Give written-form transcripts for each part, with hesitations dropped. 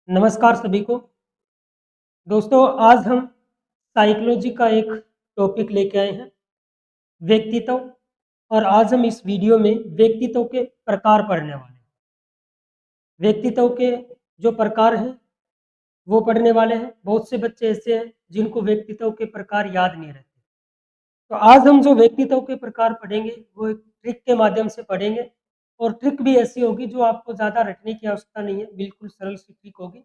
नमस्कार सभी को। दोस्तों, आज हम साइकोलॉजी का एक टॉपिक लेके आए हैं, व्यक्तित्व। और आज हम इस वीडियो में व्यक्तित्व के प्रकार पढ़ने वाले हैं। व्यक्तित्व के जो प्रकार हैं वो पढ़ने वाले हैं। बहुत से बच्चे ऐसे हैं जिनको व्यक्तित्व के प्रकार याद नहीं रहते। तो आज हम जो व्यक्तित्व के प्रकार पढ़ेंगे वो एक ट्रिक के माध्यम से पढ़ेंगे। और ट्रिक भी ऐसी होगी जो आपको ज़्यादा रटने की आवश्यकता नहीं है, बिल्कुल सरल सी ट्रिक होगी।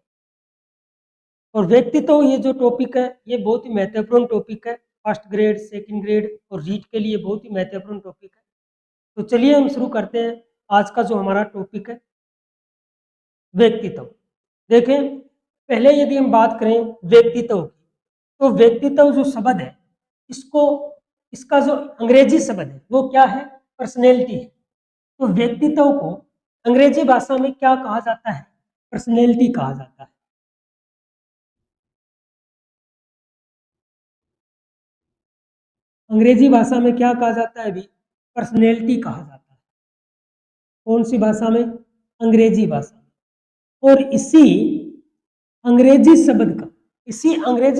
और व्यक्तित्व ये जो टॉपिक है ये बहुत ही महत्वपूर्ण टॉपिक है। फर्स्ट ग्रेड, सेकंड ग्रेड और रीट के लिए बहुत ही महत्वपूर्ण टॉपिक है। तो चलिए हम शुरू करते हैं आज का जो हमारा टॉपिक है, व्यक्तित्व। देखें, पहले यदि हम बात करें व्यक्तित्व की, तो व्यक्तित्व जो शब्द है इसको इसका जो अंग्रेजी शब्द है वो क्या है? पर्सनैलिटी है। तो व्यक्तित्व को अंग्रेजी भाषा में क्या कहा जाता है? पर्सनैलिटी कहा जाता है। अंग्रेजी भाषा में क्या कहा जाता है? अभी पर्सनैलिटी कहा जाता है। कौन सी भाषा में? अंग्रेजी भाषा में। और इसी अंग्रेजी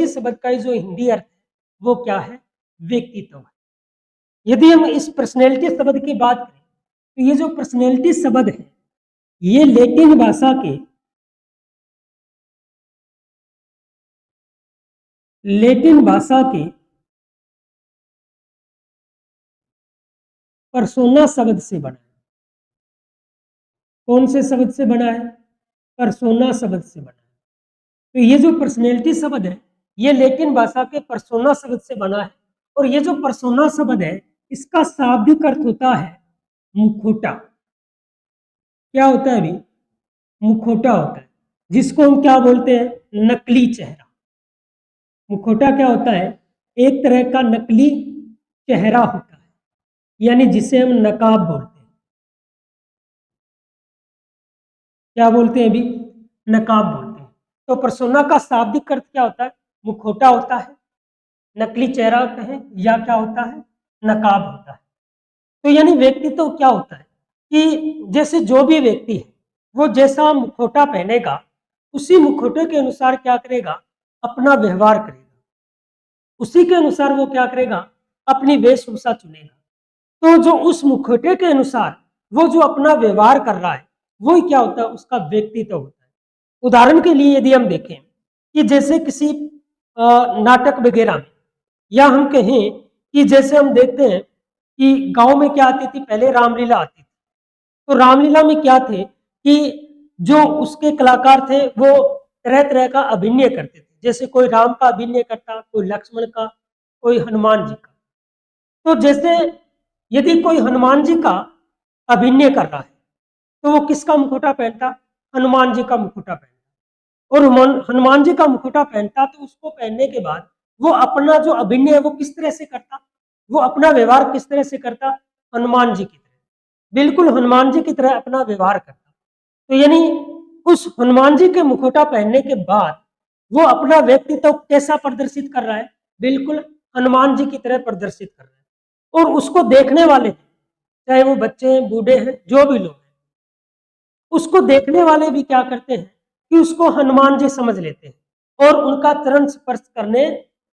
शब्द का जो हिंदी अर्थ है वो क्या है? व्यक्तित्व है। यदि हम इस पर्सनैलिटी शब्द की बात करें तो ये जो पर्सनैलिटी शब्द है ये लैटिन भाषा के पर्सोना शब्द से बना है। कौन से शब्द से बना है? पर्सोना शब्द से बना है। तो ये जो पर्सनैलिटी शब्द है ये लैटिन भाषा के पर्सोना शब्द से बना है। और ये जो पर्सोना शब्द है इसका शाब्दिक अर्थ होता है मुखौटा। क्या होता है? अभी मुखौटा होता है, जिसको हम क्या बोलते हैं? नकली चेहरा। मुखौटा क्या होता है? एक तरह का नकली चेहरा होता है, यानी जिसे हम नकाब बोलते हैं। क्या बोलते हैं? अभी नकाब बोलते हैं। तो पर्सोना का शाब्दिक अर्थ क्या होता है? मुखौटा होता है, नकली चेहरा कहें या क्या होता है? नकाब होता है। तो यानी व्यक्तित्व क्या होता है कि जैसे जो भी व्यक्ति है वो जैसा मुखौटा पहनेगा उसी मुखौटे के अनुसार क्या करेगा? अपना व्यवहार करेगा। उसी के अनुसार वो क्या करेगा? अपनी वेशभूषा चुनेगा। तो जो उस मुखौटे के अनुसार वो जो अपना व्यवहार कर रहा है वो क्या होता है? उसका व्यक्तित्व होता है। उदाहरण के लिए यदि हम देखें कि जैसे किसी नाटक वगैरह में, या हम कहें कि जैसे हम देखते हैं कि गांव में क्या आती थी? पहले रामलीला आती थी। तो रामलीला में क्या थे कि जो उसके कलाकार थे वो तरह तरह का अभिनय करते थे। जैसे कोई राम का अभिनय करता, कोई लक्ष्मण का, कोई हनुमान जी का। तो जैसे यदि कोई हनुमान जी का अभिनय कर रहा है तो वो किसका मुखौटा पहनता? हनुमान जी का मुखौटा पहनता। और हनुमान जी का मुखौटा पहनता तो उसको पहनने के बाद वो अपना जो अभिनय है वो किस तरह से करता? वो अपना व्यवहार किस तरह से करता? हनुमान जी की तरह, बिल्कुल हनुमान जी की तरह अपना व्यवहार करता। तो यानी उस हनुमान जी के मुखौटा पहनने के बाद वो अपना व्यक्तित्व कैसा प्रदर्शित कर रहा है? बिल्कुल हनुमान जी की तरह प्रदर्शित कर रहा है। और उसको देखने वाले, चाहे वो बच्चे हैं, बूढ़े हैं, जो भी लोग हैं, उसको देखने वाले भी क्या करते हैं कि उसको हनुमान जी समझ लेते हैं और उनका चरण स्पर्श करने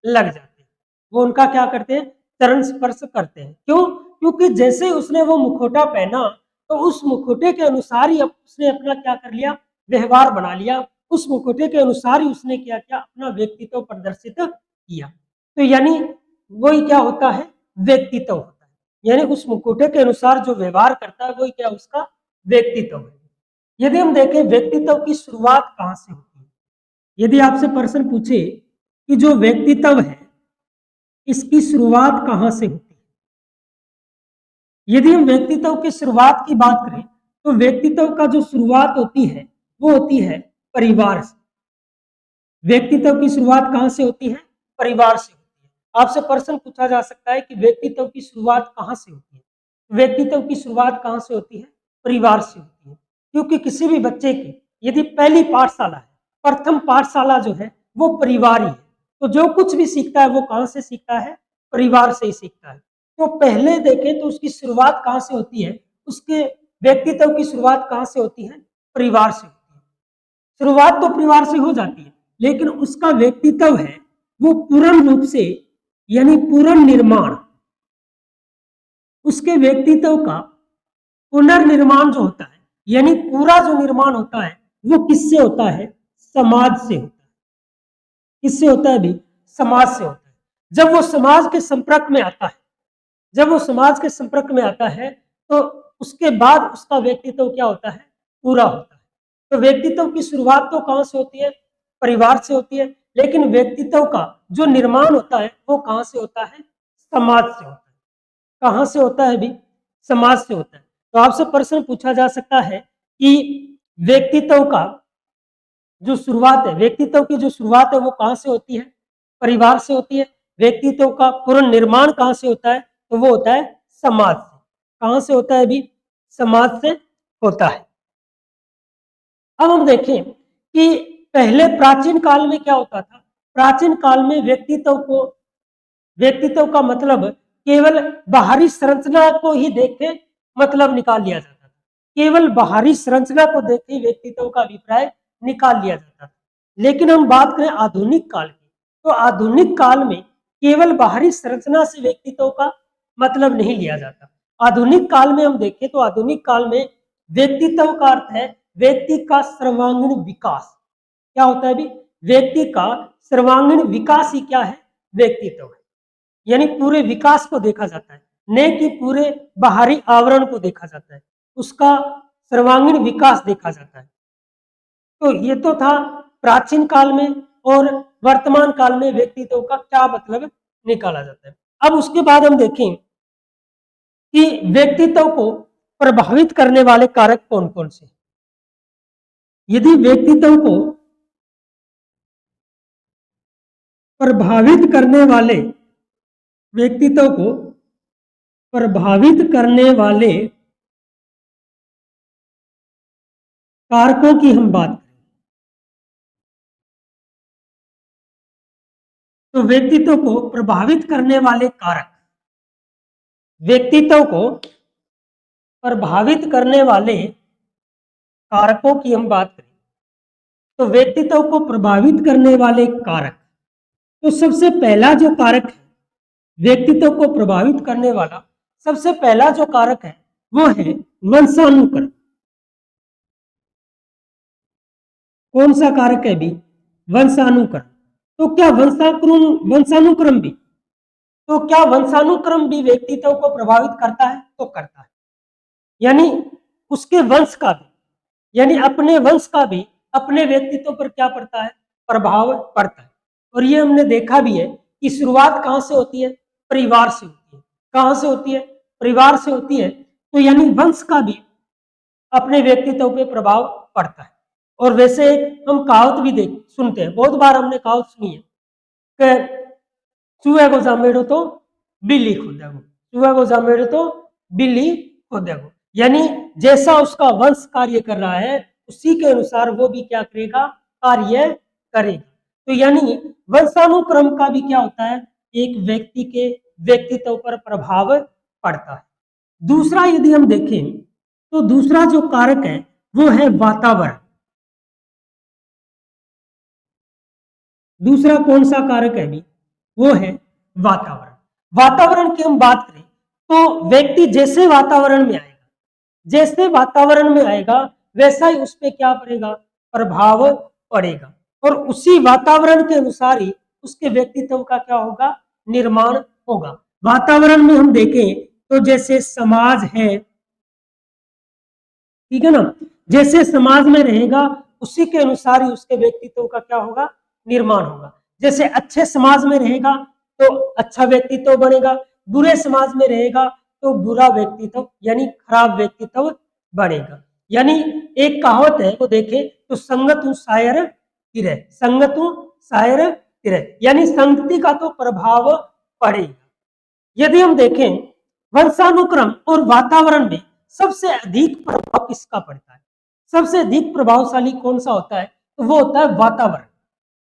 लग जाते हैं। वो उनका क्या करते हैं? चरण स्पर्श करते हैं। क्यों? क्योंकि जैसे उसने वो मुखौटा पहना तो उस मुखौटे के अनुसार ही उसने अपना क्या कर लिया? व्यवहार बना लिया। उस मुखौटे के अनुसार ही उसने क्या किया? अपना व्यक्तित्व प्रदर्शित किया। तो यानी वही क्या होता है? व्यक्तित्व होता है। यानी उस मुखौटे के अनुसार जो व्यवहार करता है वही क्या? उसका व्यक्तित्व है। यदि हम देखें व्यक्तित्व की शुरुआत कहां से होती है, यदि आपसे प्रश्न पूछे कि जो व्यक्तित्व है इसकी शुरुआत कहां से होती है, यदि हम व्यक्तित्व की शुरुआत की बात करें तो व्यक्तित्व का जो शुरुआत होती है वो होती है परिवार से। व्यक्तित्व की शुरुआत कहां से होती है? परिवार से होती है। आपसे प्रश्न पूछा जा सकता है कि व्यक्तित्व की शुरुआत कहां से होती है? व्यक्तित्व की शुरुआत कहां से होती है? परिवार से होती है। क्योंकि किसी भी बच्चे की यदि पहली पाठशाला है, प्रथम पाठशाला जो है वो परिवार ही है। तो जो कुछ भी सीखता है वो कहां से सीखता है? परिवार से ही सीखता है। तो पहले देखें तो उसकी शुरुआत कहां से होती है? उसके व्यक्तित्व की शुरुआत कहां से होती है? परिवार से होती है। शुरुआत तो परिवार से हो जाती है, लेकिन उसका व्यक्तित्व है वो पूर्ण रूप से यानी पूर्ण निर्माण, उसके व्यक्तित्व का पुनर्निर्माण जो होता है यानी पूरा जो निर्माण होता है वो किससे होता है? समाज से होता है। किससे होता है भी? समाज से होता है। जब वो समाज के संपर्क में आता है, जब वो समाज के संपर्क में आता है तो उसके बाद उसका व्यक्तित्व क्या होता है? पूरा होता है। तो व्यक्तित्व की शुरुआत तो कहां से होती है? परिवार से होती है, लेकिन व्यक्तित्व का जो निर्माण होता है वो कहां से होता है? समाज से होता है। कहां से होता है भी? समाज से होता है। तो आपसे प्रश्न पूछा जा सकता है कि व्यक्तित्व का जो शुरुआत है, व्यक्तित्व की जो शुरुआत है वो कहां से होती है? परिवार से होती है। व्यक्तित्व का पूर्ण निर्माण कहां से होता है? तो वो होता है समाज से। कहां से होता है भी? समाज से होता है। अब हम देखें कि पहले प्राचीन काल में क्या होता था। प्राचीन काल में व्यक्तित्व का मतलब केवल बाहरी संरचना को ही देख के मतलब निकाल लिया जाता था। केवल बाहरी संरचना को देख के व्यक्तित्व का अभिप्राय निकाल लिया जाता था। लेकिन हम बात करें आधुनिक काल की, तो आधुनिक काल में केवल बाहरी संरचना से व्यक्तित्व का मतलब नहीं लिया जाता। आधुनिक काल में हम देखें तो आधुनिक काल में व्यक्तित्व का अर्थ है व्यक्ति का सर्वांगीण विकास। क्या होता है भी? व्यक्ति का सर्वांगीण विकास ही क्या है? व्यक्तित्व है। यानी पूरे विकास को देखा जाता है, न कि पूरे बाहरी आवरण को देखा जाता है, उसका सर्वांगीण विकास देखा जाता है। तो ये तो था प्राचीन काल में, और वर्तमान काल में व्यक्तित्व का क्या मतलब निकाला जाता है। अब उसके बाद हम देखें कि व्यक्तित्व को प्रभावित करने वाले कारक कौन कौन से। यदि व्यक्तित्व को प्रभावित करने वाले व्यक्तित्व को प्रभावित करने वाले कारकों की हम बात करें तो व्यक्तित्व को प्रभावित करने वाले कारक, व्यक्तित्व को प्रभावित करने वाले कारकों की हम बात करें तो व्यक्तित्व को प्रभावित करने वाले कारक, तो सबसे पहला जो कारक है व्यक्तित्व को प्रभावित करने वाला, सबसे पहला जो कारक है वो है वंशानुक्रम। कौन सा कारक है भी? वंशानुक्रम। तो क्या वंशानुक्रम भी, तो क्या वंशानुक्रम भी व्यक्तित्व को प्रभावित करता है? तो करता है। यानी उसके वंश का भी, यानी अपने वंश का भी अपने व्यक्तित्व पर क्या पड़ता है? प्रभाव पड़ता है। और ये हमने देखा भी है कि शुरुआत कहां से होती है? परिवार से होती है। कहां से होती है? परिवार से होती है। तो यानी वंश का भी अपने व्यक्तित्व पे प्रभाव पड़ता है। और वैसे एक हम कहावत भी देख सुनते हैं, बहुत बार हमने कहावत सुनी है कि चूहे को जामेड़ो तो बिल्ली खोदेगो, चूहे को जामेड़ो तो बिल्ली खोदेगो। यानी जैसा उसका वंश कार्य कर रहा है उसी के अनुसार वो भी क्या करेगा? कार्य करेगा। तो यानी वंशानुक्रम का भी क्या होता है? एक व्यक्ति के व्यक्तित्व पर प्रभाव पड़ता है। दूसरा यदि हम देखें तो दूसरा जो कारक है वो है वातावरण। दूसरा कौन सा कारक है भी? वो है वातावरण। वातावरण की हम बात करें तो व्यक्ति जैसे वातावरण में आएगा, जैसे वातावरण में आएगा वैसा ही उस पर क्या पड़ेगा? प्रभाव पड़ेगा। और उसी वातावरण के अनुसार ही उसके व्यक्तित्व का क्या होगा? निर्माण होगा। वातावरण में हम देखें तो जैसे समाज है, ठीक है ना, जैसे समाज में रहेगा उसी के अनुसार ही उसके व्यक्तित्व का क्या होगा? निर्माण होगा। जैसे अच्छे समाज में रहेगा तो अच्छा व्यक्तित्व बनेगा, बुरे समाज में रहेगा तो बुरा व्यक्तित्व यानी खराब व्यक्तित्व बनेगा। यानी एक कहावत है वो देखें तो संगतु शायर तिरे, संगतु शायर तिरे, यानी संगति का तो प्रभाव पड़ेगा। यदि हम देखें वंशानुक्रम और वातावरण में सबसे अधिक प्रभाव किसका पड़ता है? सबसे अधिक प्रभावशाली कौन सा होता है? तो वो होता है वातावरण।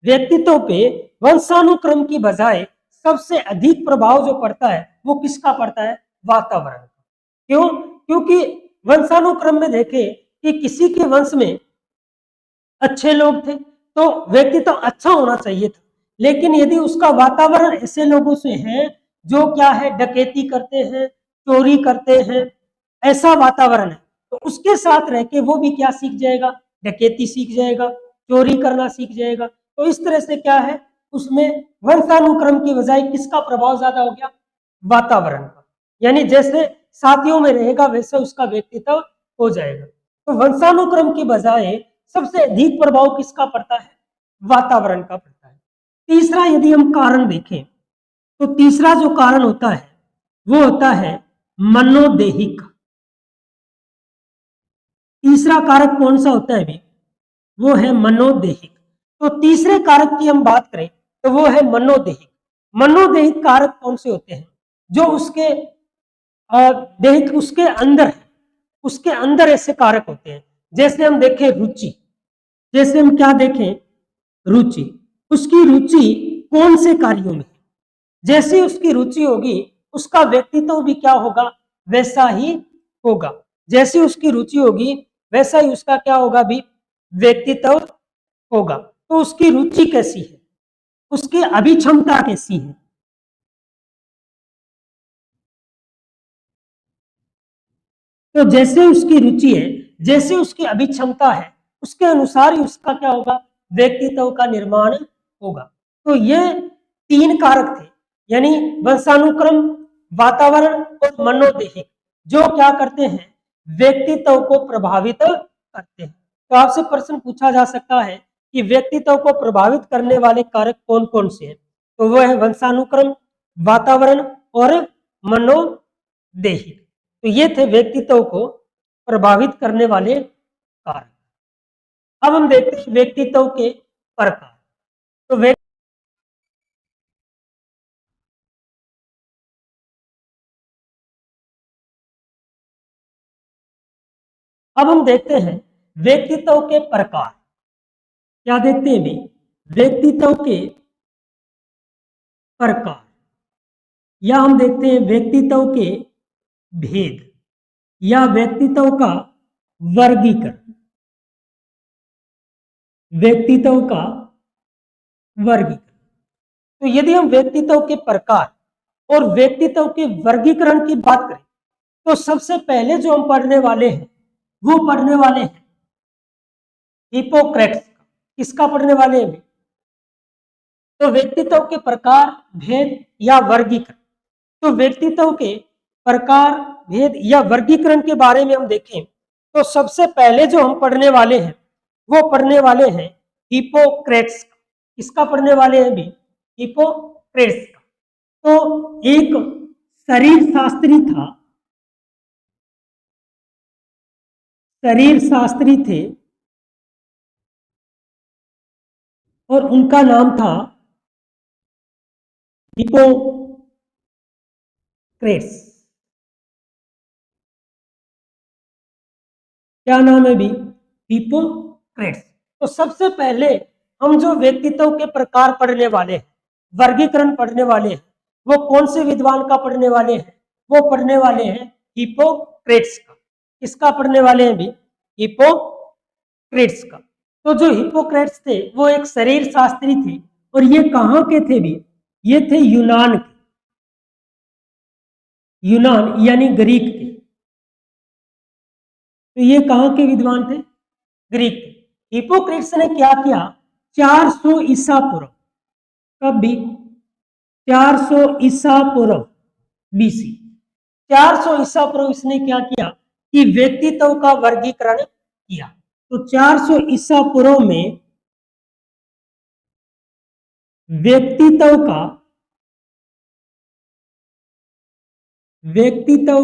व्यक्तित्व पे वंशानुक्रम की बजाय सबसे अधिक प्रभाव जो पड़ता है वो किसका पड़ता है? वातावरण। क्यों? क्योंकि वंशानुक्रम में देखें कि किसी के वंश में अच्छे लोग थे तो व्यक्ति तो अच्छा होना चाहिए था, लेकिन यदि उसका वातावरण ऐसे लोगों से है जो क्या है, डकैती करते हैं, चोरी करते हैं, ऐसा वातावरण है, तो उसके साथ रह के वो भी क्या सीख जाएगा, डकैती सीख जाएगा, चोरी करना सीख जाएगा। तो इस तरह से क्या है, उसमें वंशानुक्रम की बजाय किसका प्रभाव ज्यादा हो गया, वातावरण का। यानी जैसे साथियों में रहेगा वैसे उसका व्यक्तित्व हो जाएगा। तो वंशानुक्रम की बजाय सबसे अधिक प्रभाव किसका पड़ता है, वातावरण का पड़ता है। तीसरा यदि हम कारण देखें तो तीसरा जो कारण होता है वो होता है मनोदेहिक। तीसरा कारक कौन सा होता है भी, वो है मनोदेहिक। तो तीसरे कारक की हम बात करें तो वो है मनोदेहिक। मनोदेहिक कारक कौन से होते हैं, जो उसके देहिक उसके अंदर है, उसके अंदर ऐसे कारक होते हैं। जैसे हम देखें रुचि, जैसे हम क्या देखें, रुचि, उसकी रुचि कौन से कार्यों में है, जैसी उसकी रुचि होगी उसका व्यक्तित्व भी क्या होगा, वैसा ही होगा। जैसी उसकी रुचि होगी वैसा ही उसका क्या होगा भी, व्यक्तित्व होगा। तो उसकी रुचि कैसी है, उसकी अभिक्षमता कैसी है, तो जैसे उसकी रुचि है, जैसे उसकी अभिक्षमता है, उसके अनुसार ही उसका क्या होगा, व्यक्तित्व का निर्माण होगा। तो ये तीन कारक थे, यानी वंशानुक्रम, वातावरण और मनोदेहिक, जो क्या करते हैं, व्यक्तित्व को प्रभावित करते हैं। तो आपसे प्रश्न पूछा जा सकता है कि व्यक्तित्व को प्रभावित करने वाले कारक कौन कौन से हैं, तो वो है वंशानुक्रम, वातावरण और मनोदेहिक। तो ये थे व्यक्तित्व को प्रभावित करने वाले कारक। अब हम देखते हैं व्यक्तित्व के प्रकार। तो अब हम देखते हैं व्यक्तित्व के प्रकार। क्या देखते हैं भी, व्यक्तित्व के प्रकार, या हम देखते हैं व्यक्तित्व के भेद, या व्यक्तित्व का वर्गीकरण। व्यक्तित्व का वर्गीकरण, तो यदि हम व्यक्तित्व के प्रकार और व्यक्तित्व के वर्गीकरण की बात करें तो सबसे पहले जो हम पढ़ने वाले हैं वो पढ़ने वाले हैं हिपोक्रेट्स का। किसका पढ़ने वाले हैं, तो व्यक्तित्व के प्रकार, भेद या वर्गीकरण। तो व्यक्तित्व के प्रकार, भेद या वर्गीकरण के बारे में हम देखें तो सबसे पहले जो हम पढ़ने वाले हैं वो पढ़ने वाले हैं हिपोक्रेट्स का। किसका पढ़ने वाले हैं भी, हिपोक्रेट्स का। तो एक शरीर शास्त्री था, शरीर शास्त्री थे और उनका नाम था हिपोक्रेट्स। क्या नाम है भी, हिपोक्रेट्स। तो सबसे पहले हम जो व्यक्तित्व के प्रकार पढ़ने वाले हैं, वर्गीकरण पढ़ने वाले हैं, वो कौन से विद्वान का पढ़ने वाले हैं, वो पढ़ने वाले हैं हिपोक्रेट्स का। किसका पढ़ने वाले हैं भी, हिपोक्रेट्स का। तो जो हिपोक्रेट्स थे वो एक शरीर शास्त्री थे, और ये कहाँ के थे भी, ये थे यूनान के, यूनान यानी ग्रीक के। तो ये कहाँ के विद्वान थे, ग्रीक थे। हिपोक्रेट्स ने क्या किया, 400 ईसा पूर्व, कब भी, 400 ईसा पूर्व बीसी, 400 ईसा पूर्व इसने क्या किया कि व्यक्तित्व का वर्गीकरण किया। तो 400 ईसा पूर्व में व्यक्तित्व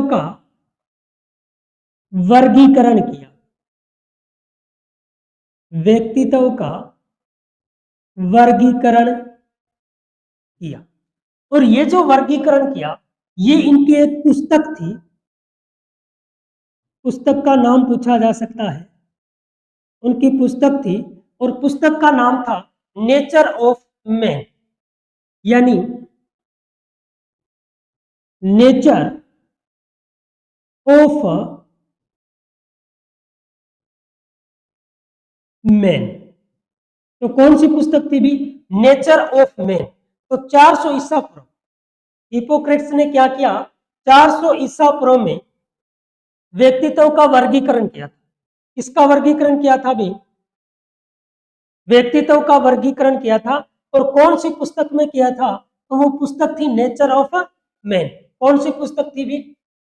का वर्गीकरण किया, व्यक्तित्व का वर्गीकरण किया। और ये जो वर्गीकरण किया, ये इनकी एक पुस्तक थी, पुस्तक का नाम पूछा जा सकता है, उनकी पुस्तक थी और पुस्तक का नाम था नेचर ऑफ मैन, यानी नेचर ऑफ मैन। तो कौन सी पुस्तक थी भी? Nature of man. तो 400 ईसा पूर्व हिपोक्रेट्स ने क्या किया? 400 ईसा पूर्व में व्यक्तित्व का वर्गीकरण किया था। किसका वर्गीकरण किया था भी? व्यक्तित्व का वर्गीकरण किया था। और कौन सी पुस्तक में किया था? तो वो पुस्तक थी नेचर ऑफ मैन। कौन सी पुस्तक थी भी?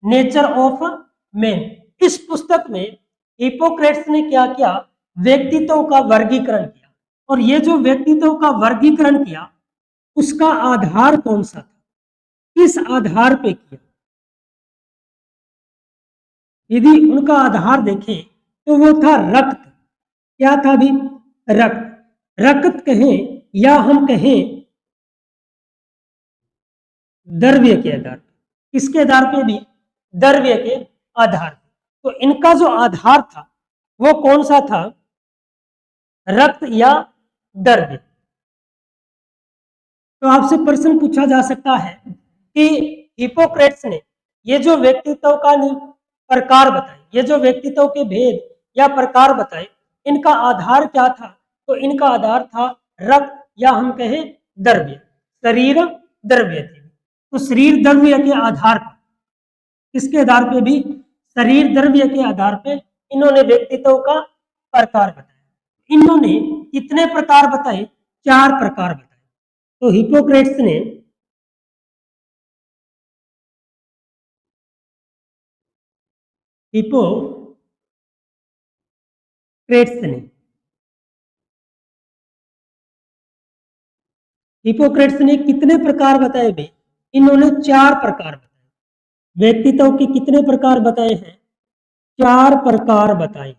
Nature of man. इस पुस्तक में हिपोक्रेट्स ने क्या किया? व्यक्तित्व का वर्गीकरण किया। और ये जो व्यक्तित्व का वर्गीकरण किया, उसका आधार कौन सा था? किस आधार पे किया? यदि उनका आधार देखें तो वो था रक्त। क्या था भी? रक्त। रक्त कहें या हम कहें द्रव्य के आधार पर। किसके आधार पे भी? द्रव्य के आधार पर। तो इनका जो आधार था वो कौन सा था? रक्त या द्रव्य। तो आपसे प्रश्न पूछा जा सकता है कि हिपोक्रेट्स ने ये जो व्यक्तित्व का प्रकार बताए, ये जो व्यक्तित्व के भेद या प्रकार बताए, इनका आधार क्या था? तो इनका आधार था रक्त या हम कहें द्रव्य, शरीर द्रव्य थे। तो शरीर द्रव्य के आधार पर, किसके आधार पे भी? शरीर द्रव्य के आधार पे इन्होंने व्यक्तित्व का प्रकार बताया। इन्होंने कितने प्रकार बताए? 4 प्रकार बताए। तो हिपोक्रेट्स ने हिपोक्रेट्स ने कितने प्रकार बताए बे? इन्होंने 4 प्रकार बताए। व्यक्तित्व के कितने प्रकार बताए हैं? 4 प्रकार बताए।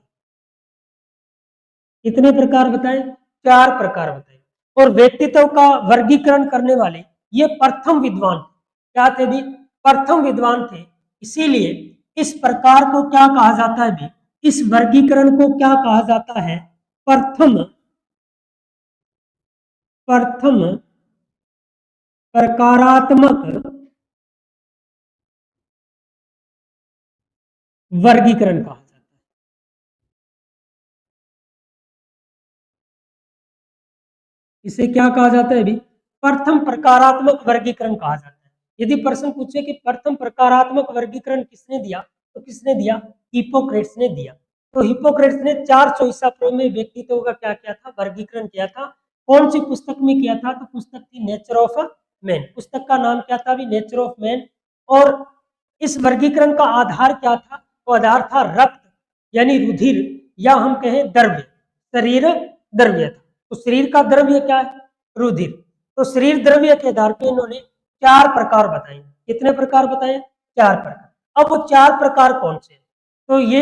कितने प्रकार बताए? 4 प्रकार बताए। और व्यक्तित्व का वर्गीकरण करने वाले ये प्रथम विद्वान थे। क्या थे भी? प्रथम विद्वान थे। इसीलिए इस प्रकार को क्या कहा जाता है भी? इस वर्गीकरण को क्या कहा जाता है? प्रथम प्रकारात्मक वर्गीकरण कहा जाता है। इसे क्या कहा जाता है भी? प्रथम प्रकारात्मक वर्गीकरण कहा जाता है। यदि प्रश्न पूछे कि प्रथम प्रकारात्मक वर्गीकरण किसने दिया, तो किसने दिया? हिपोक्रेट्स ने दिया। तो हिपोक्रेट्स ने 400 ईसा पूर्व में व्यक्तित्व का क्या किया था? वर्गीकरण किया था। कौन सी पुस्तक में किया था? तो पुस्तक थी नेचर ऑफ मैन। पुस्तक का नाम क्या था भी? Nature of man. और इस वर्गीकरण का आधार क्या था? तो आधार था रक्त यानी रुधिर या हम कहें द्रव्य, शरीर द्रव्य था। तो शरीर का द्रव्य क्या है? रुधिर। तो शरीर द्रव्य के आधार पर इन्होंने 4 प्रकार बताए। कितने प्रकार बताए? 4 प्रकार। अब वो 4 प्रकार कौन से? तो ये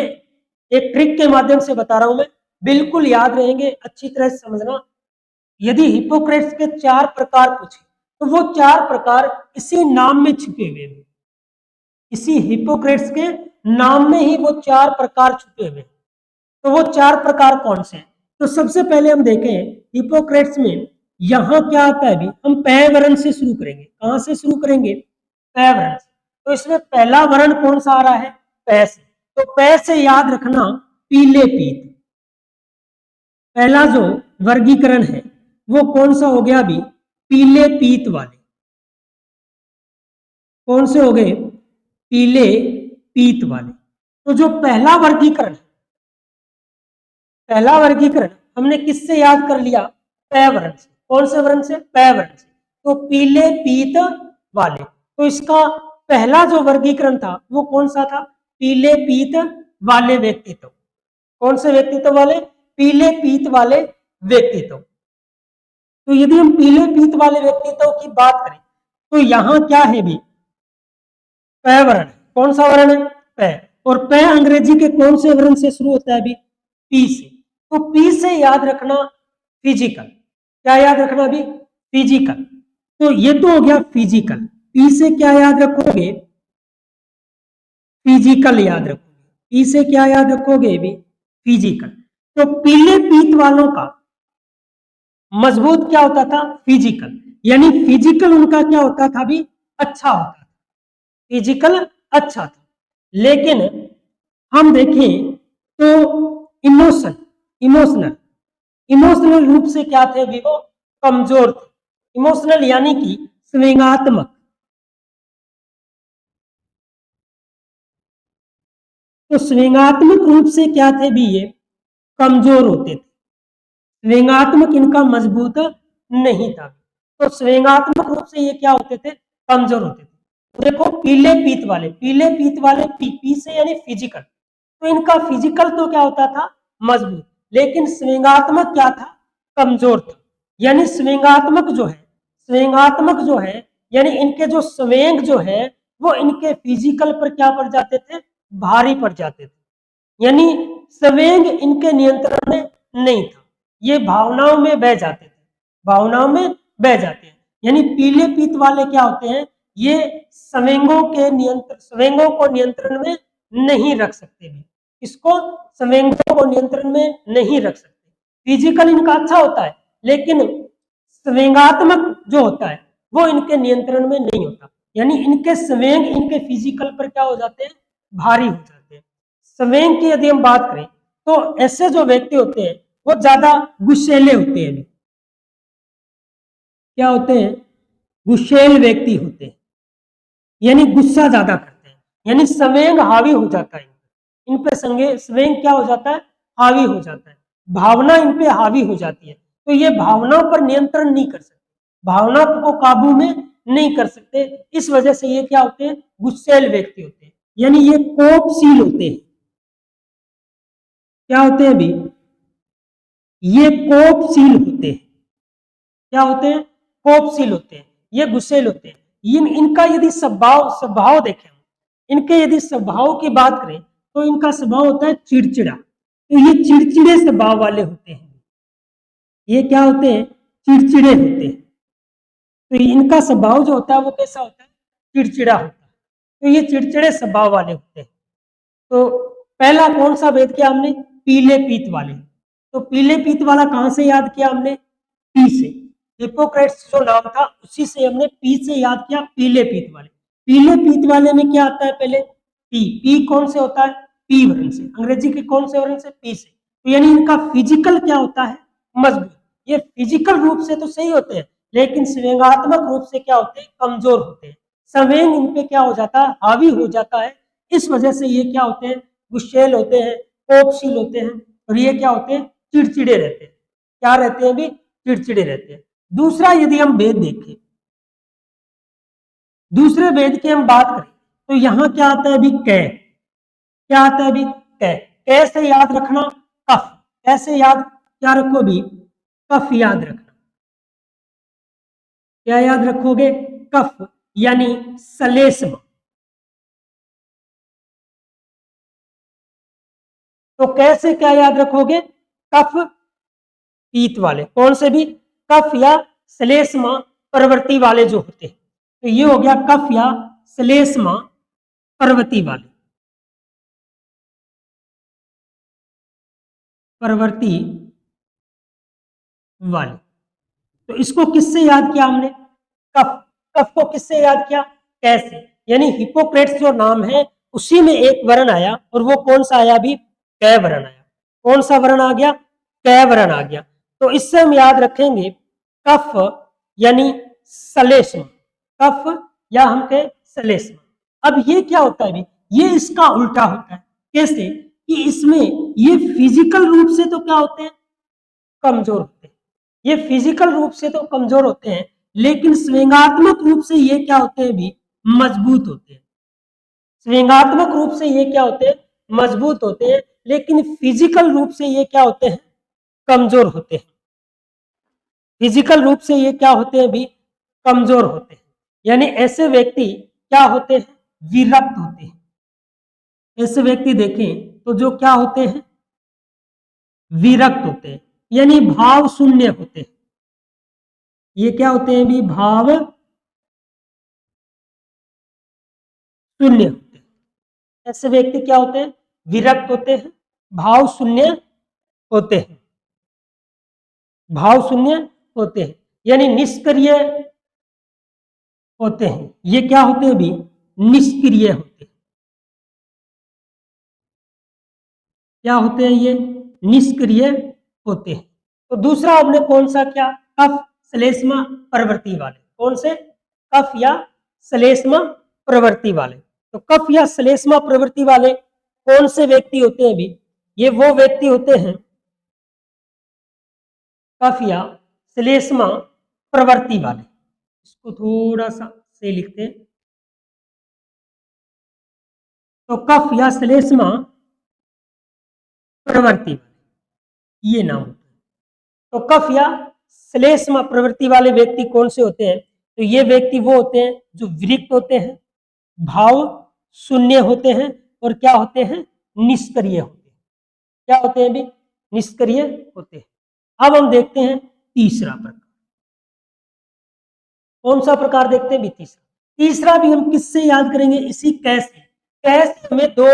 एक ट्रिक के माध्यम से बता रहा हूं मैं, बिल्कुल याद रहेंगे, अच्छी तरह से समझना। यदि हिपोक्रेट्स के 4 प्रकार पूछे तो वो 4 प्रकार इसी नाम में छुपे हुए हैं। इसी हिपोक्रेट्स के नाम में ही वो 4 प्रकार छुपे हुए हैं। तो वो 4 प्रकार कौन से हैं? तो सबसे पहले हम देखें हिपोक्रेट्स में यहां क्या आता है भी? हम पै वर्ण से शुरू करेंगे। कहां से शुरू करेंगे? पै वर्ण से। तो इसमें पहला वर्ण कौन सा आ रहा है? पै से। तो पै से याद रखना पीले पीत। पहला जो वर्गीकरण है वो कौन सा हो गया भी? पीले पीत वाले। कौन से हो गए? पीले पीत वाले। तो जो पहला वर्गीकरण, पहला वर्गीकरण हमने किससे याद कर लिया? पै वर्ण से। कौन से वर्ण से? पै वर्ण से। तो पीले पीत वाले। तो इसका पहला जो वर्गीकरण था वो कौन सा था? पीले पीत वाले व्यक्तित्व। कौन से व्यक्तित्व वाले? पीले पीत वाले व्यक्तित्व। तो यदि हम पीले पीत वाले व्यक्तित्व की बात करें तो यहां क्या है भी? पै वर्ण। कौन सा वर्ण है? पै। और पै अंग्रेजी के कौन से वर्ण से शुरू होता है भी? पी से। तो पी से याद रखना फिजिकल। क्या याद रखना भी? फिजिकल। तो ये तो हो गया फिजिकल। पी से क्या याद रखोगे? फिजिकल याद रखोगे। पी से क्या याद रखोगे भी? फिजिकल। तो पीले पीत वालों का मजबूत क्या होता था? फिजिकल। यानी फिजिकल उनका क्या होता था भी? अच्छा होता था। फिजिकल अच्छा था। लेकिन हम देखें तो इमोशनल इमोशनल रूप से क्या थे भी, वो कमजोर थे। इमोशनल यानी कि संवेगात्मक, तो संवेगात्मक रूप से क्या थे भी, ये कमजोर होते थे। संवेगात्मक इनका मजबूत नहीं था। तो संवेगात्मक रूप से ये क्या होते थे, कमजोर होते थे। तो देखो पीले पीत वाले, पीले पीत वाले पी से यानी फिजिकल, तो इनका फिजिकल तो क्या होता था, मजबूत, लेकिन संवेगात्मक क्या था, कमजोर था। यानी संवेगात्मक जो है, संवेगात्मक जो है यानी इनके जो संवेग जो है वो इनके फिजिकल पर क्या पड़ जाते थे, भारी पड़ जाते थे। यानी संवेग इनके नियंत्रण में नहीं था, ये भावनाओं में बह जाते थे, भावनाओं में बह जाते हैं। यानी पीले पीत वाले क्या होते हैं, ये संवेगों के नियंत्रण, संवेगों को नियंत्रण में नहीं रख सकते भी, इसको संवेगों को नियंत्रण में नहीं रख सकते। फिजिकल इनका अच्छा होता है, लेकिन संवेगात्मक जो होता है वो इनके नियंत्रण में नहीं होता। यानी इनके संवेग इनके फिजिकल पर क्या हो जाते हैं, भारी हो जाते हैं। संवेग की यदि हम बात करें तो ऐसे जो व्यक्ति होते हैं वो ज्यादा गुस्सैले होते हैं। क्या होते हैं, गुस्सैल व्यक्ति होते हैं, यानी गुस्सा ज्यादा करते हैं, यानी संवेग हावी हो जाता है इन पे, संवेग क्या हो जाता है, हावी हो जाता है, भावना इन पे हावी हो जाती है। तो ये भावनाओं पर नियंत्रण नहीं कर सकते, भावना को काबू में नहीं कर सकते। इस वजह से ये क्या होते हैं, गुस्सैल व्यक्ति होते हैं, यानी ये कोपशील होते हैं। क्या होते हैं भी, ये कोपशील होते हैं। क्या होते हैं, कोपशील होते हैं, ये गुस्सैल होते हैं। इनका यदि स्वभाव स्वभाव देखें, इनके यदि स्वभाव की बात करें तो इनका स्वभाव होता है चिड़चिड़ा, तो ये चिड़चिड़े स्वभाव वाले होते हैं। ये क्या होते हैं, चिड़चिड़े होते हैं। तो इनका स्वभाव जो होता है वो कैसा होता है, चिड़चिड़ा होता है। तो ये चिड़चिड़े स्वभाव वाले होते हैं। तो पहला कौन सा भेद किया हमने, पीले पीत वाले। तो पीले पीत वाला कहां से याद किया हमने, पी से, हिप्पोक्रेट्स जो नाम था उसी से हमने पी से याद किया, पीले पीत वाले। पीले पीत वाले में क्या आता है, पहले पी, पी कौन से होता है, पी वर्ण से, अंग्रेजी के कौन से वर्ण से, पी से। तो यानी इनका फिजिकल क्या होता है, मजबूत। ये फिजिकल रूप से तो सही होते हैं, लेकिन संवेगात्मक रूप से क्या होते हैं, कमजोर होते हैं। संवेग इन पे क्या हो जाता है, हावी हो जाता है। इस वजह से ये क्या होते हैं, गुस्सैल होते हैं, कोपशील होते हैं, और ये क्या होते हैं, चिड़चिड़े रहते हैं। क्या रहते हैं भी, चिड़चिड़े रहते हैं। दूसरा यदि हम भेद देखें, दूसरे भेद की हम बात करें तो यहां क्या आता है अभी, कै। क्या आता है अभी, कै। कै से याद रखना कफ, कैसे याद क्या रखो भी, कफ याद रखना। क्या याद रखोगे, कफ, यानी सलेस्मा। तो कैसे क्या याद रखोगे, कफ पीत वाले, कौन से भी, कफ या श्लेष्मा प्रवृत्ति वाले जो होते हैं। तो ये हो गया कफ या श्लेष्मा प्रवृत्ति वाले, प्रवृत्ति वाले। तो इसको किससे याद किया हमने, कफ, कफ को किससे याद किया, कैसे, यानी हिप्पोक्रेट्स जो नाम है उसी में एक वर्ण आया, और वो कौन सा आया भी, कै वर्ण आया। कौन सा वर्ण आ गया, कै वर्ण आ गया। तो इससे हम याद रखेंगे कफ यानी सलेष्म, कफ या हम कहें सलेष्म। अब ये क्या होता है भी, ये इसका उल्टा होता है। कैसे, कि इसमें ये फिजिकल रूप से तो क्या होते हैं, कमजोर होते हैं, ये फिजिकल रूप से तो कमजोर होते हैं, लेकिन संवेगात्मक रूप से ये क्या होते हैं भी, मजबूत होते हैं। संवेगात्मक रूप से ये क्या होते हैं, मजबूत होते हैं, लेकिन फिजिकल रूप से ये क्या होते हैं, कमजोर होते हैं। फिजिकल रूप से ये क्या होते हैं भी, कमजोर होते हैं। यानी ऐसे व्यक्ति क्या होते हैं, विरक्त होते हैं। ऐसे व्यक्ति देखें तो जो क्या होते हैं, विरक्त होते हैं, यानी भाव शून्य होते हैं। ये क्या होते हैं भी, भाव शून्य होते हैं। ऐसे व्यक्ति क्या होते हैं, विरक्त होते हैं, भाव शून्य होते हैं, भाव शून्य होते हैं, यानी निष्क्रिय होते हैं। ये क्या होते हैं भी, निष्क्रिय होते हैं। क्या होते हैं ये, निष्क्रिय होते हैं। तो दूसरा हमने कौन सा क्या, कफ श्लेष्मा प्रवृत्ति वाले, कौन से, कफ या श्लेष्मा प्रवृत्ति वाले। तो कफ या श्लेष्मा प्रवृत्ति वाले कौन से व्यक्ति होते हैं भी, ये वो व्यक्ति होते हैं कफ या श्लेष्मा प्रवृत्ति वाले। इसको थोड़ा सा से लिखते हैं, तो कफ या श्लेष्मा प्रवृत्ति वाले ये नाम होते हैं। तो कफ या श्लेष्मा प्रवृत्ति वाले व्यक्ति कौन से होते हैं, तो ये व्यक्ति वो होते हैं जो विरक्त होते हैं, भाव शून्य होते हैं और क्या होते हैं, निष्क्रिय होते हैं। क्या होते हैं भी, निष्क्रिय होते हैं। अब हम देखते हैं तीसरा प्रकार, कौन सा प्रकार देखते हैं भी, तीसरा भी हम किससे याद करेंगे, इसी कैस से। कैस हमें दो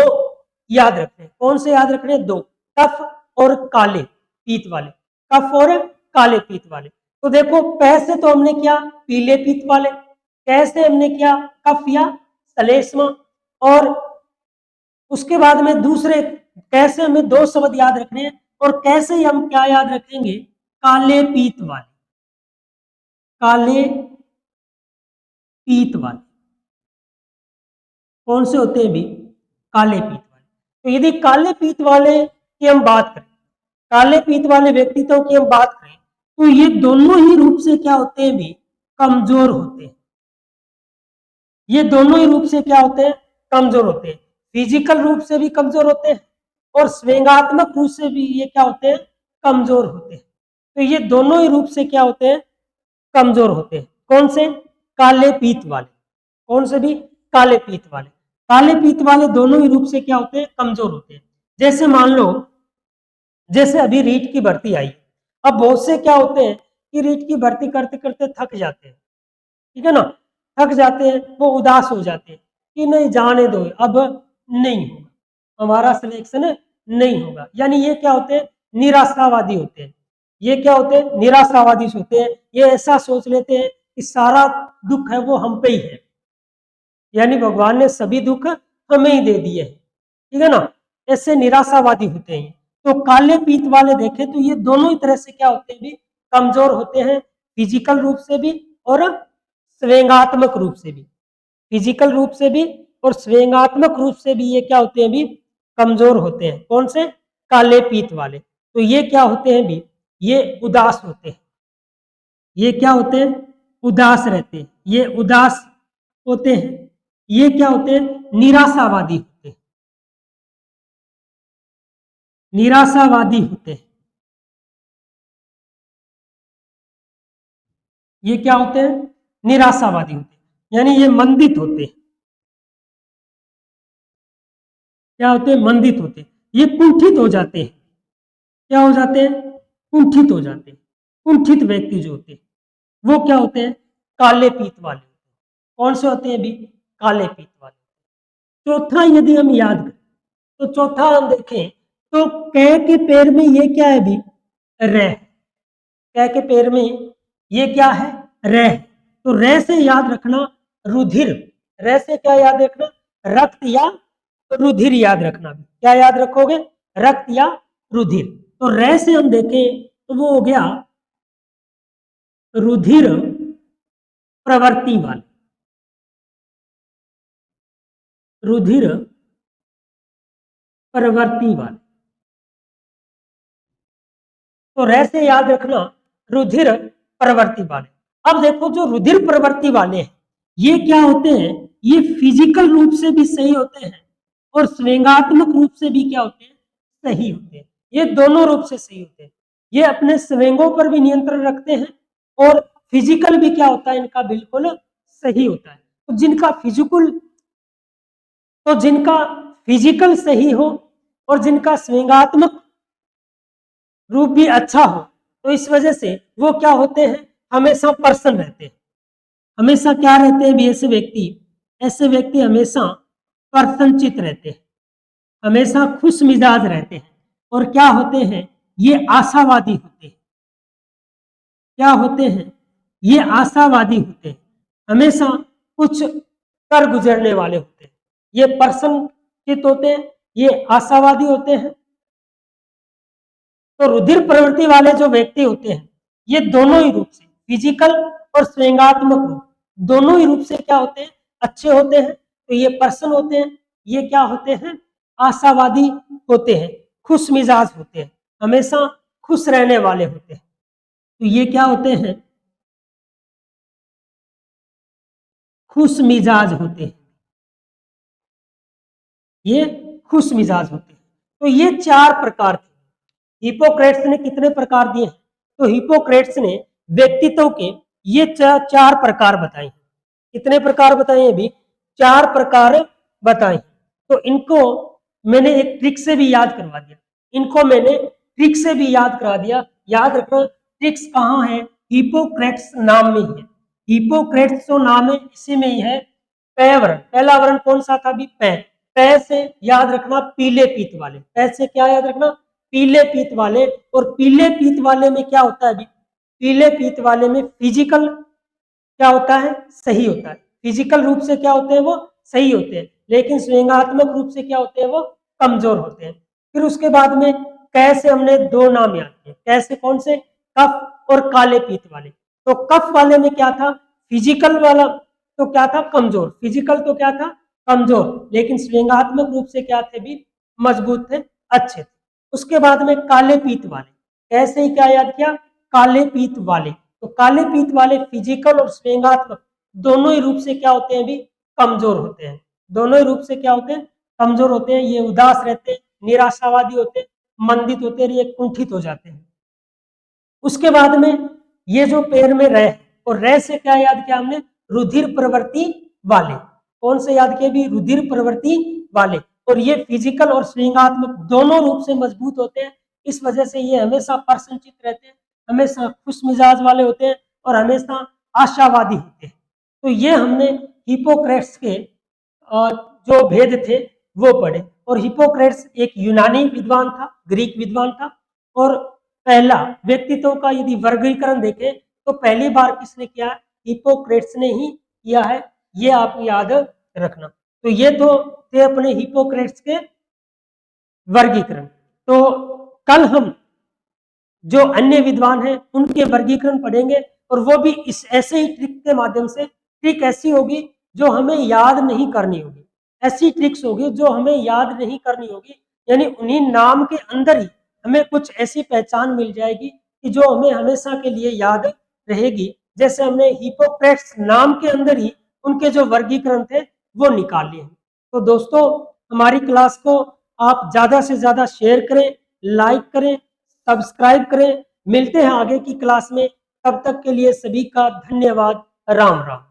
याद रखने हैं, कौन से याद रखने हैं, दो, कफ और काले पीत वाले, कफ और काले पीत वाले। तो देखो पह से तो हमने क्या, पीले पीत वाले, कैसे हमने क्या, कफ या श्लेष्मा, और उसके बाद में दूसरे कैसे हमें दो शब्द याद रखने हैं, और कैसे हम क्या याद रखेंगे, काले पीत वाले, काले पीत वाले कौन से होते हैं भी, काले पीत वाले। तो यदि काले पीत वाले की हम बात करें, काले पीत वाले व्यक्तित्व की हम बात करें, तो ये दोनों ही रूप से क्या होते हैं भी, कमजोर होते हैं। ये दोनों ही रूप से क्या होते हैं, कमजोर होते हैं। फिजिकल रूप से भी कमजोर होते हैं और स्वयंगात्मक रूप से भी ये क्या होते हैं, कमजोर होते हैं। तो ये दोनों ही रूप से क्या होते हैं, कमजोर होते हैं। कौन से, काले पीत वाले, कौन से भी, काले पीत वाले। काले पीत वाले दोनों ही रूप से क्या होते हैं, कमजोर होते हैं। जैसे मान लो, जैसे अभी रीट की भर्ती आई, अब बहुत से क्या होते हैं कि रीट की भर्ती करते करते थक जाते हैं, ठीक है ना, थक जाते हैं, वो उदास हो जाते हैं कि नहीं जाने दो, अब नहीं होगा, हमारा सिलेक्शन नहीं होगा। यानी ये क्या होते हैं, निराशावादी होते हैं। ये क्या होते हैं, निराशावादी होते हैं। ये ऐसा सोच लेते हैं कि सारा दुख है वो हम पे ही है, यानी भगवान ने सभी दुख हमें ही दे दिए हैं, ठीक है ना, ऐसे निराशावादी होते हैं। तो काले पीत वाले देखें तो ये दोनों ही तरह से क्या होते हैं भी, कमजोर होते हैं, फिजिकल रूप से भी और स्वयंगात्मक रूप से भी। फिजिकल रूप से भी और स्वयंगात्मक रूप से भी ये क्या होते हैं भी, कमजोर होते हैं। कौन से, काले पीत वाले। तो ये क्या होते हैं भी, ये उदास होते हैं। ये क्या होते हैं, उदास रहते हैं, ये उदास होते हैं। ये क्या होते हैं, निराशावादी होते हैं, निराशावादी होते हैं। ये क्या होते हैं, निराशावादी होते हैं, यानी ये मंदित होते हैं। क्या होते हैं, मंदित होते हैं। ये कुंठित हो जाते हैं। क्या हो जाते हैं, कुंठित हो जाते हैं। कुंठित व्यक्ति जो होते हैं वो क्या होते हैं, काले पीत वाले। कौन से होते हैं भी, काले पीत वाले। चौथा यदि हम याद करें तो चौथा हम देखें तो कै के पैर में ये क्या है भी, रह। कै के पैर में ये क्या है, रह। तो रह से याद रखना रुधिर, रह से क्या याद रखना, रक्त या रुधिर याद रखना। क्या याद रखोगे, रक्त या रुधिर। तो रह से हम देखें तो वो हो गया रुधिर प्रवृत्ति वाले, रुधिर प्रवृत्ति वाले। तो रह से याद रखना रुधिर प्रवृत्ति वाले। अब देखो जो रुधिर प्रवृत्ति वाले हैं ये क्या होते हैं, ये फिजिकल रूप से भी सही होते हैं और स्वयंगात्मक रूप से भी क्या होते हैं, सही होते हैं। ये दोनों रूप से सही होते हैं। ये अपने स्वयंगों पर भी नियंत्रण रखते हैं और फिजिकल भी क्या होता है इनका, बिल्कुल सही होता है। तो जिनका फिजिकल सही हो और जिनका स्वयंगात्मक रूप भी अच्छा हो, तो इस वजह से वो क्या होते हैं, हमेशा प्रसन्न रहते हैं। हमेशा क्या रहते हैं भी, ऐसे व्यक्ति हमेशा प्रसन्नचित रहते हैं, हमेशा खुश मिजाज रहते हैं और क्या होते हैं, ये आशावादी होते हैं। क्या होते हैं, ये आशावादी होते हैं, हमेशा कुछ कर गुजरने वाले होते हैं। ये प्रसन्नचित होते हैं, ये आशावादी होते हैं। तो रुधिर प्रवृत्ति वाले जो व्यक्ति होते हैं ये दोनों ही रूप से, फिजिकल और स्वयंगात्मक रूप, दोनों ही रूप से क्या होते हैं, अच्छे होते हैं। तो ये पर्सन होते हैं, ये क्या होते हैं, आशावादी होते हैं, खुश मिजाज होते हैं, हमेशा खुश रहने वाले होते हैं। तो ये क्या होते हैं, खुश मिजाज होते हैं, ये खुश मिजाज होते हैं। तो ये 4 प्रकार थे। हिपोक्रेट्स ने कितने प्रकार दिए हैं, तो हिपोक्रेट्स ने व्यक्तित्व के ये 4 प्रकार बताए हैं। कितने प्रकार बताए हैं अभी, 4 प्रकार बताए। तो इनको मैंने एक ट्रिक से भी याद करवा दिया, इनको मैंने ट्रिक से भी याद करा दिया। याद रखना ट्रिक्स कहाँ है, हिपोक्रेट्स नाम में ही है। हिपोक्रेट्स जो नाम है इसी में ही है। पै वर्ण, पहला वर्ण कौन सा था अभी, पै। पै से याद रखना पीले पीत वाले, पै से क्या याद रखना, पीले पीत वाले। और पीले पीत वाले में क्या होता है अभी, पीले पीत वाले में फिजिकल क्या होता है, सही होता है। फिजिकल रूप से क्या होते हैं, वो सही होते हैं, लेकिन स्वयंगात्मक रूप से क्या होते हैं, वो कमजोर होते हैं। फिर उसके बाद में कैसे हमने 2 नाम याद किए, कैसे कौन से, कफ और काले पीत वाले। तो कफ वाले में क्या था, फिजिकल वाला तो क्या था, कमजोर, फिजिकल तो क्या था, कमजोर, लेकिन स्वयंगात्मक रूप से क्या थे भी, मजबूत थे, अच्छे थे। उसके बाद में काले पीत वाले, कैसे ही क्या याद किया, काले पीत वाले। तो काले पीत वाले फिजिकल और स्वयंगात्मक दोनों ही रूप से क्या होते हैं भी, कमजोर होते हैं, दोनों ही रूप से क्या होते हैं, कमजोर होते हैं। ये उदास रहते हैं, निराशावादी होते हैं, मंदित होते हैं, ये कुंठित हो जाते हैं। उसके बाद में ये जो पैर में रह, और रह से क्या याद किया हमने, रुधिर प्रवृत्ति वाले। कौन से याद किए भी, रुधिर प्रवृत्ति वाले। और ये फिजिकल और स्वयंगात्मक दोनों रूप से मजबूत होते हैं। इस वजह से ये हमेशा प्रसन्नचित रहते हैं, हमेशा खुश मिजाज वाले होते हैं और हमेशा आशावादी होते हैं। तो ये हमने हिपोक्रेट्स के जो भेद थे वो पढ़े। और हिपोक्रेट्स एक यूनानी विद्वान था, ग्रीक विद्वान था। और पहला व्यक्तित्व का यदि वर्गीकरण देखें तो पहली बार किसने किया, हिपोक्रेट्स ने ही किया है, ये आप याद रखना। तो ये तो थे अपने हिपोक्रेट्स के वर्गीकरण। तो कल हम जो अन्य विद्वान हैं उनके वर्गीकरण पढ़ेंगे, और वो भी इस ऐसे ही ट्रिक के माध्यम से। ट्रिक ऐसी होगी जो हमें याद नहीं करनी होगी, ऐसी ट्रिक्स होगी जो हमें याद नहीं करनी होगी, यानी उन्हीं नाम के अंदर ही हमें कुछ ऐसी पहचान मिल जाएगी कि जो हमें हमेशा के लिए याद रहेगी। जैसे हमने हिपोक्रेट्स नाम के अंदर ही उनके जो वर्गीकरण थे वो निकाल लिए हैं। तो दोस्तों हमारी क्लास को आप ज्यादा से ज्यादा शेयर करें, लाइक करें, सब्सक्राइब करें। मिलते हैं आगे की क्लास में, तब तक के लिए सभी का धन्यवाद। राम राम।